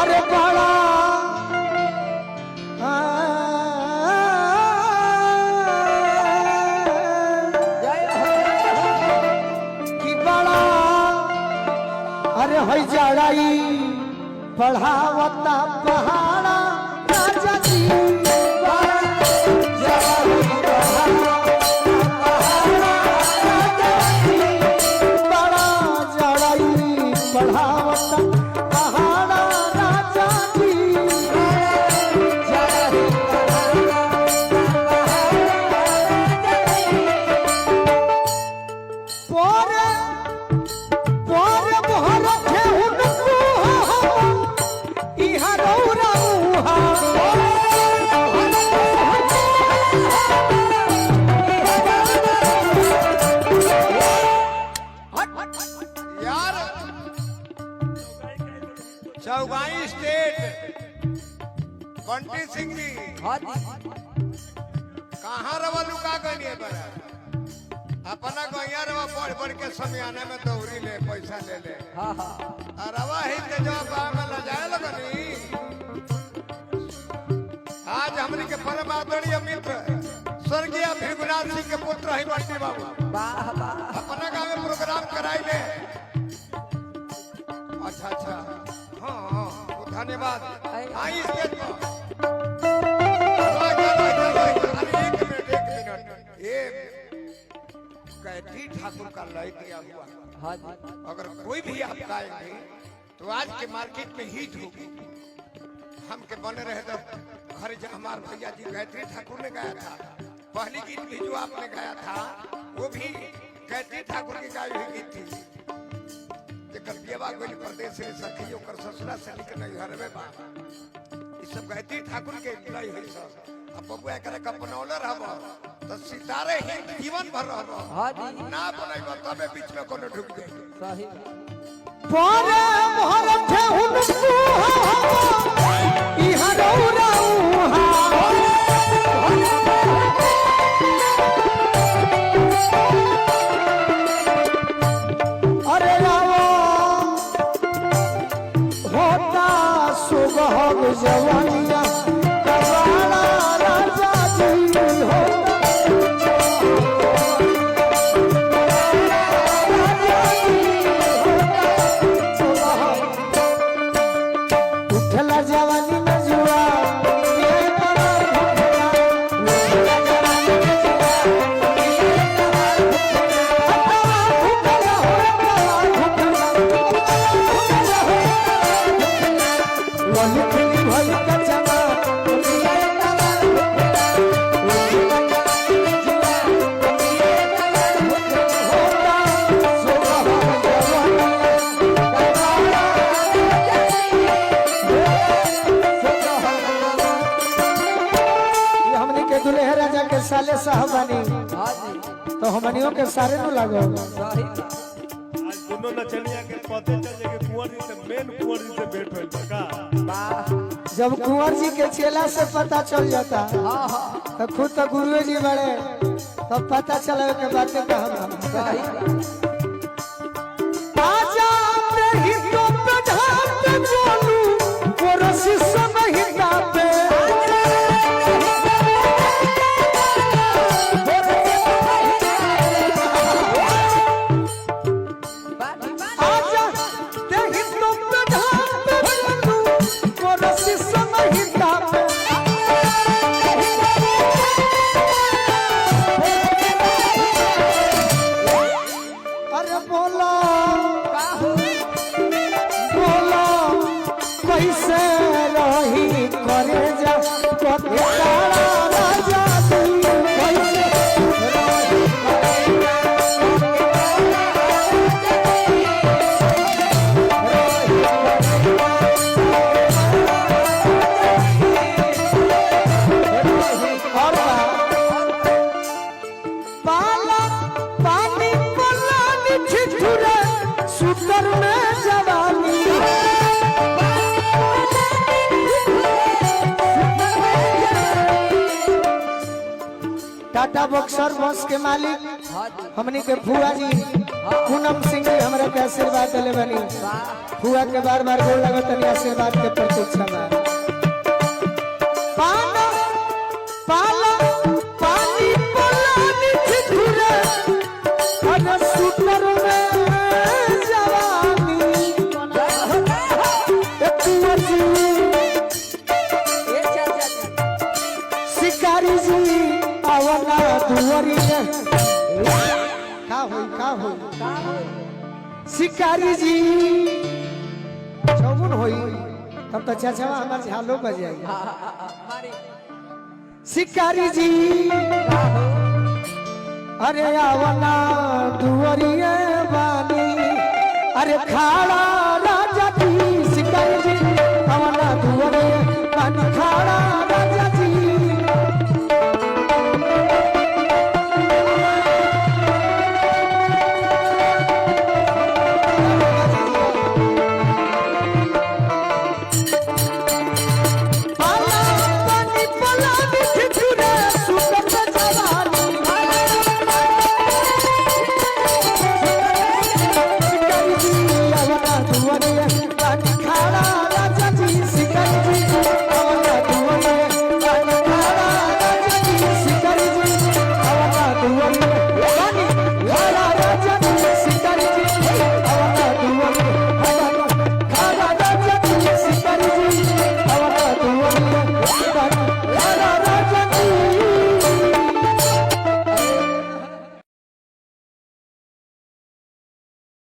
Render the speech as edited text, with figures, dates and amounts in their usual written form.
अरे बड़ा कि बड़ा अरे है जड़ाई पढ़ावता पहाड़ा राजा जी पढ़ावता पहाड़ा राजा जी पोरे पोरे बहर खेहुन इहा रौरा उहा चौगाई स्टेट बंटी सिंह जी कहाँ रवा लुका गई बड़ा अपना गैया रवा पढ़ पढ़ के समियाने में दौरी ले पैसा ले ले रवा ही के जवाब में ल जाए लगनी। आज हमनी के परम आदरणीय मित्र स्वर्गीय भृगुनाथ सिंह के पुत्र ही बंटी बाबू अपना गाँव में प्रोग्राम कराई ले। अच्छा अच्छा हाँ धन्यवाद। आई स्टेज पर गायत्री ठाकुर का लय दिया हुआ। अगर कोई भी आप गाएंगे तो आज के मार्केट में हिट होगी। हम के बने रहे तो घर हमारे भैया जी गायत्री ठाकुर ने गाया था। पहली गीत भी जो आपने गाया था वो भी गायत्री ठाकुर की गाई हुई गीत थी। प्रदेश से सखी ओकर ससुरा से निकल घर में बा ई सब गायत्री ठाकुर के लाई हुई सब। अब बबुआ एकरा कपनौले रहब तो सितारे ही जीवन भर रहब। हां जी ना बनैब तबे बीच में कोनो ढुक जाई। सही पोरे मोहर ठेहुन ई हरौरा जवानिया कबाड़ा राजा जी उठला जवानी में जुआ साले साहबानी तो हमनियों के सारे नु लागो। आज दोनों नचनिया के पते चल के कुंवर जी से मेन कुंवर जी से भेंट होइल का। जब कुंवर जी के चेला से पता चल जाता तो खुद तो गुरु जी बड़े तब पता चला के बातें कहना। आजा ही तो प्रधान बोलू कोरसी सब हिता पे टाटा बक्सर बस के मालिक हमनी के फुआ जी पूनम सिंह जी हमरा के आशीर्वाद दिले बनी हुआ के बार बार गोल लगत नहीं आशीर्वाद के प्रतीक्षा में पाला पाला पानी पानी छिठुरे अरे सुपर में जवानी कुंवर जी शिकारी जी आवला दुआरी का होई शिकारी जी चौगुन होई तब तो चाचा हमार झालो बजाई शिकारी जी अरे आवला दुआरी बानी अरे खाड़ा